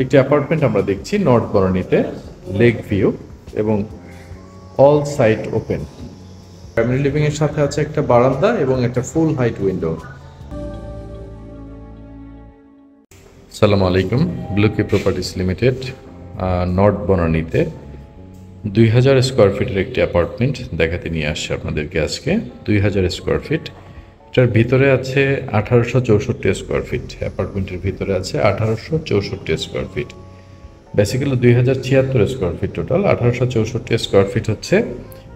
একটি অ্যাপার্টমেন্ট আমরা দেখছি নর্থ বনানীতে, লেক ভিউ এবং all side open. Family living এর সাথে আছে একটা বারান্দা এবং একটা ফুল হাইট উইন্ডো। আসসালামু আলাইকুম, ব্লুকি প্রপার্টিস লিমিটেড নর্থ বনানীতে 2000 স্কোয়ার ফিটের একটি অ্যাপার্টমেন্ট দেখাতে নিয়ে আসছে আপনাদেরকে আজকে। 2000 স্কোয়ার ফিট, এটার ভিতরে আছে 1864 স্কোয়ার ফিট। অ্যাপার্টমেন্টের ভিতরে আছে 1864 square feet. Basically 2076 square feet total. 1864 square feet হচ্ছে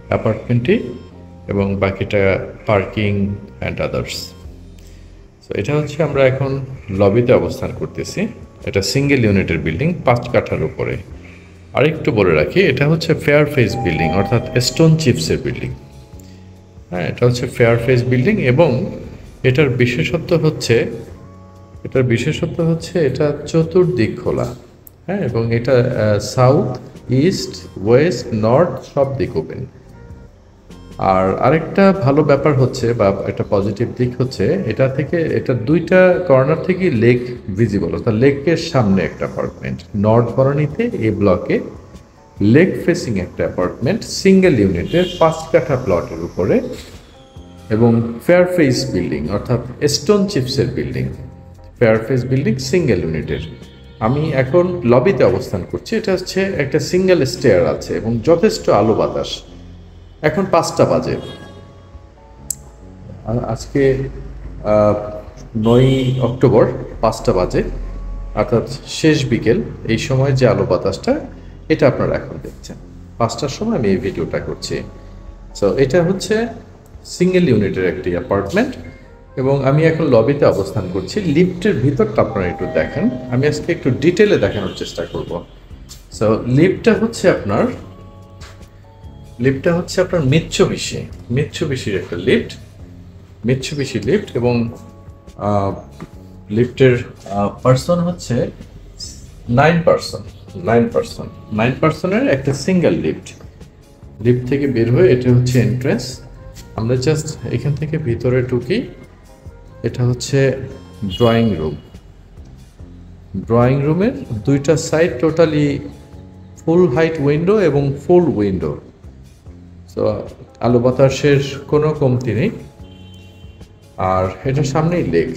অ্যাপার্টমেন্টটি এবং বাকিটা পার্কিং অ্যান্ড আদার্স। তো এটা হচ্ছে আমরা এখন লবিতে অবস্থান করতেছি। এটা সিঙ্গেল ইউনিটের বিল্ডিং, 5 কাঠার উপরে। আরেকটু বলে রাখি, এটা হচ্ছে ফেয়ার ফেস বিল্ডিং, অর্থাৎ স্টোন চিপসের বিল্ডিং। হ্যাঁ, এটা হচ্ছে ফেয়ার ফেস বিল্ডিং এবং এটার বিশেষত্ব হচ্ছে এটা চতুর্দিক খোলা। হ্যাঁ, এবং এটা সাউথ, ইস্ট, ওয়েস্ট, নর্থ সব দিক ওপেন। আর আরেকটা ভালো ব্যাপার হচ্ছে বা একটা পজিটিভ দিক হচ্ছে, এটা দুইটা কর্নার থেকে লেক ভিজিবল, অর্থাৎ লেকের সামনে একটা অ্যাপার্টমেন্ট। নর্থ বনানীতে এই ব্লকে লেক ফেসিং একটা অ্যাপার্টমেন্ট, সিঙ্গেল ইউনিটের 5 কাঠা প্লটের উপরে এবং ফেয়ার ফেস বিল্ডিং, অর্থাৎ স্টোন চিপসের building. Fair face building single ইউনিটের। আমি এখন লবিতে অবস্থান করছি। এটা হচ্ছে একটা সিঙ্গেল স্টেয়ার আছে এবং যথেষ্ট আলো বাতাস। এখন 5টা বাজে, আজকে 9 অক্টোবর, 5টা বাজে, অর্থাৎ শেষ বিকেল। এই সময় যে আলো বাতাসটা, এটা আপনারা এখন দেখছেন। 5টার সময় আমি এই ভিডিওটা করছি। সো এটা হচ্ছে সিঙ্গেল ইউনিটের একটি অ্যাপার্টমেন্ট এবং আমি এখন লবিতে অবস্থান করছি। লিফটের ভিতরটা আপনারা একটু দেখেন, আমি আজকে একটু ডিটেলে দেখানোর চেষ্টা করব। সো লিফটটা হচ্ছে আপনার মিৎসুবিশির একটা মিৎসুবিশি লিফট এবং লিফটের পার্সন হচ্ছে 9 পার্সনের একটা সিঙ্গেল লিফট থেকে বের হয়ে এটা হচ্ছে এন্ট্রেন্স। আমরা জাস্ট এখান থেকে ভিতরে ঢুকি। এটা হচ্ছে ড্রয়িং রুমের দুইটা সাইড টোটালি ফুল হাইট উইন্ডো এবং ফুল উইন্ডো। তো আলো বাতাসের কোনো কমতি নেই। আর এটার সামনেই লেক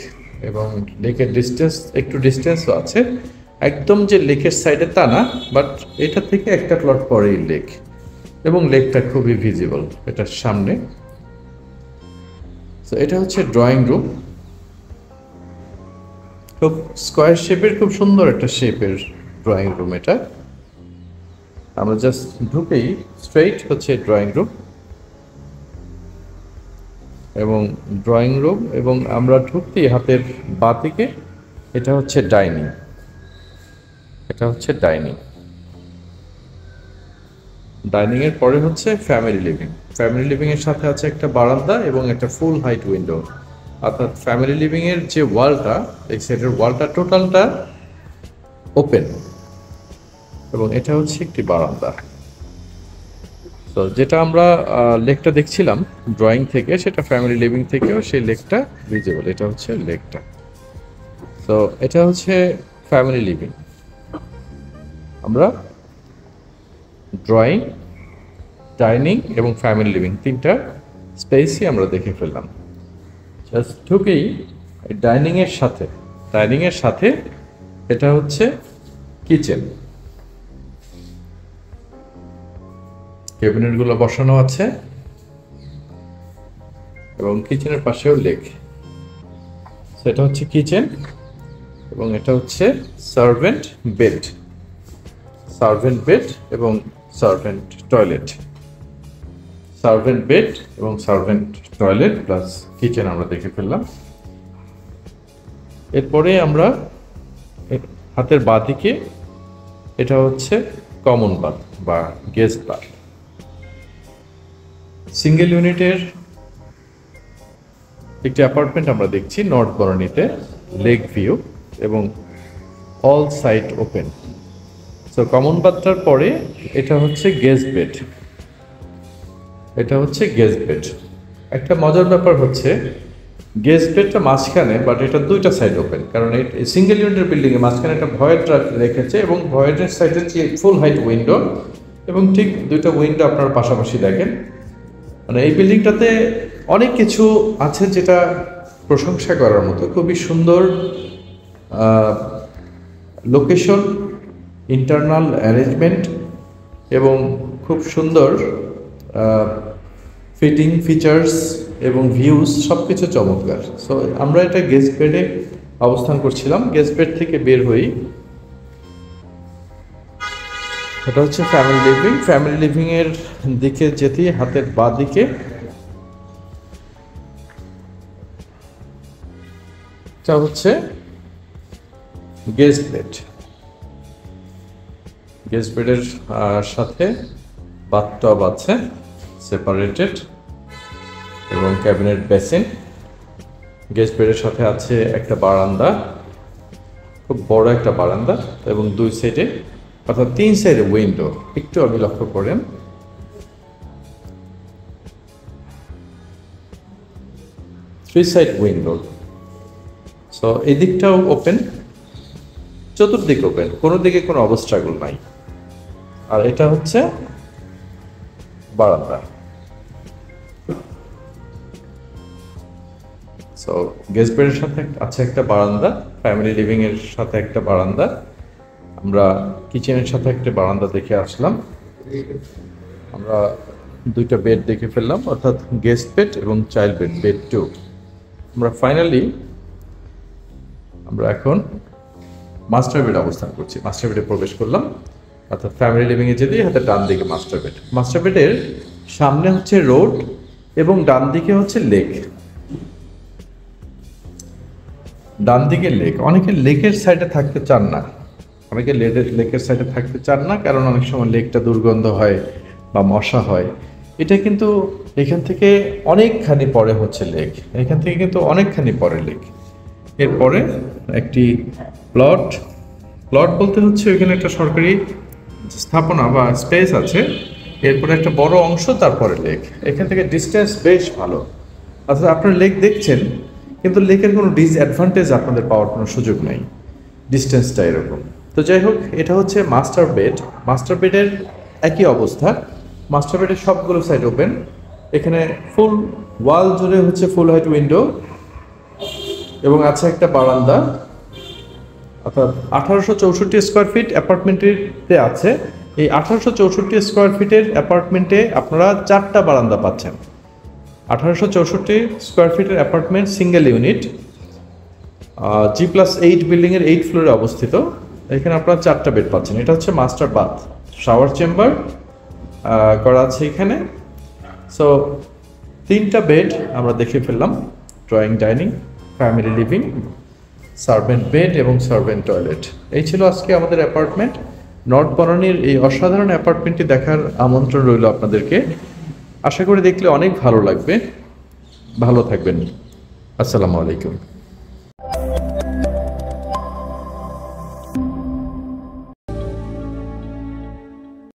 এবং লেকের একটু ডিস্টেন্সও আছে। একদম যে লেকের সাইডে তা না, বাট এটা থেকে একটা প্লট পরেই লেক এবং লেকটা খুবই ভিজিবল এটার সামনে। তো এটা হচ্ছে ড্রয়িং রুম, খুব স্কোয়ার শেপের, খুব সুন্দর একটা শেপের ড্রয়িং রুম। এটা আমরা জাস্ট ঢুকেই স্ট্রেইট হচ্ছে ড্রয়িং রুম এবং আমরা ঢুকতেই হাতের বাঁদিকে এটা হচ্ছে ডাইনিং। ডাইনিং এর পরে হচ্ছে ফ্যামিলি লিভিং এর সাথে আছে একটা বারান্দা এবং একটা ফুল হাইট উইন্ডো। অর্থাৎ ফ্যামিলি লিভিং এর যে ওয়ালটা, এই সাইডের ওয়ালটা টোটালটা ওপেন এবং এটা হচ্ছে একটি বারান্দা। তো যেটা আমরা লেকটা দেখছিলাম ড্রয়িং থেকে, সেটা ফ্যামিলি লিভিং থেকেও সেই লেকটা ভিজিবল। এটা হচ্ছে লেকটা। তো এটা হচ্ছে ফ্যামিলি লিভিং। আমরা ড্রয়িং, ডাইনিং এবং ফ্যামিলি লিভিং 3টা স্পেসই আমরা দেখে ফেললাম। জাস্ট ঢুকেই ডাইনিং এর সাথে এটা হচ্ছে কিচেন। ক্যাবিনেটগুলো বসানো আছে এবং কিচেনের পাশেও লেক। সেটা হচ্ছে কিচেন এবং এটা হচ্ছে সার্ভেন্ট বেড এবং সার্ভেন্ট টয়লেট প্লাস কিচেন আমরা দেখে ফেললাম। এরপরে আমরা হাতের বাঁদিকে এটা হচ্ছে কমন বাথ বা গেস্ট বাথ। সিঙ্গেল ইউনিটের একটি অ্যাপার্টমেন্ট আমরা দেখছি নর্থ বনানীতে, লেক ভিউ এবং all side open. So common বাথটার পরে এটা হচ্ছে গেস্ট বেড। একটা মজার ব্যাপার হচ্ছে গেস্ট বেডটা মাঝখানে, বাট এটা দুইটা সাইড ওপেন, কারণ এই সিঙ্গেল ইউনিটের বিল্ডিংয়ে মাঝখানে একটা ভয়েড রেখেছে এবং ভয়েডের সাইডের যে ফুল হাইট উইন্ডো এবং ঠিক দুইটা উইন্ডো আপনার পাশাপাশি দেখেন। মানে এই বিল্ডিংটাতে অনেক কিছু আছে যেটা প্রশংসা করার মতো। খুবই সুন্দর লোকেশন, ইন্টারনাল অ্যারেঞ্জমেন্ট এবং খুব সুন্দর ফিটিং ফিচার্স এবং ভিউজ সব কিছু চমৎকার। সো আমরা এটা গেস্ট বেডে অবস্থান করছিলাম। গেস্ট বেড থেকে বের হই, এটা হচ্ছে ফ্যামিলি লিভিং। ফ্যামিলি লিভিংয়ের দিকে যেতেই হাতের বাঁ দিকে এটা হচ্ছে গেস্ট বেড। গেস্ট বেডের সাথে বাথটব আছে সেপারেটেড এবং ক্যাবিনেট বেসিন। গেস্ট বেডের সাথে আছে একটা বারান্দা, খুব বড় একটা বারান্দা এবং দুই সাইডে অর্থাৎ 3 সাইডে উইন্ডো। একটু আমি লক্ষ্য করেন, 3 সাইড উইন্ডো। সো এই দিকটাও ওপেন, চতুর্দিক ওপেন, কোনো দিকে কোনো অবস্ট্রাগল নাই। আর এটা হচ্ছে বারান্দা। সো গেস্ট বেডের সাথে আছে একটা বারান্দা, ফ্যামিলি লিভিং এর সাথে একটা বারান্দা। আমরা কিচেনের সাথে একটা বারান্দা দেখে আসলাম। আমরা দুইটা বেড দেখে ফেললাম, অর্থাৎ গেস্ট বেড এবং চাইল্ড বেড, বেড 2। আমরা ফাইনালি এখন মাস্টার বেড অবস্থান করছি। মাস্টার বেডে প্রবেশ করলাম, অর্থাৎ ফ্যামিলি লিভিংয়ে যেতেই হাতে ডান দিকে মাস্টার বেড। মাস্টার বেডের সামনে হচ্ছে রোড এবং ডান দিকে হচ্ছে লেক। ডান দিকে লেক। অনেকে লেকের সাইডে থাকতে চান না, লেকের সাইডে থাকতে চান না, কারণ অনেক সময় লেকটা দুর্গন্ধ হয় বা মশা হয়। এটা কিন্তু এখান থেকে অনেকখানি পরে হচ্ছে লেক, এখান থেকে কিন্তু অনেকখানি পরে লেক। এরপরে একটি প্লট বলতে হচ্ছে এখানে একটা সরকারি স্থাপনা বা স্পেস আছে, এরপরে একটা বড় অংশ, তারপরে লেক। এখান থেকে ডিস্টেন্স বেশ ভালো। অর্থাৎ আপনারা লেক দেখছেন, কিন্তু লেকের কোনো ডিসঅ্যাডভান্টেজ আপনাদের পাওয়ার কোনো সুযোগ নেই, ডিস্টেন্সটা এরকম। তো যাই হোক, এটা হচ্ছে মাস্টার বেড। মাস্টার বেডের একই অবস্থা, মাস্টার বেডের সবগুলো সাইড ওপেন। এখানে ফুল ওয়াল জুড়ে হচ্ছে ফুল হাইট উইন্ডো এবং আছে একটা বারান্দা। অর্থাৎ 1864 স্কোয়ার ফিট অ্যাপার্টমেন্টে আছে। এই 1864 স্কোয়ার ফিটের অ্যাপার্টমেন্টে আপনারা 4টা বারান্দা পাচ্ছেন। 1864 স্কোয়ার ফিটের অ্যাপার্টমেন্ট, সিঙ্গেল ইউনিট, G+8 বিল্ডিংয়ের 8 ফ্লোরে অবস্থিত। এখানে আপনারা 4টা বেড পাচ্ছেন। এটা হচ্ছে মাস্টার বাথ, শাওয়ার চেম্বার করা আছে এখানে। সো 3টা বেড আমরা দেখে ফেললাম, drawing, dining, family living, servant bed এবং সার্ভেন্ট টয়লেট। এই ছিল আজকে আমাদের অ্যাপার্টমেন্ট। নর্থ বনানীর এই অসাধারণ অ্যাপার্টমেন্টটি দেখার আমন্ত্রণ রইল আপনাদেরকে। আশা করি দেখলে অনেক ভালো লাগবে। ভালো থাকবেন। আসসালামু আলাইকুম।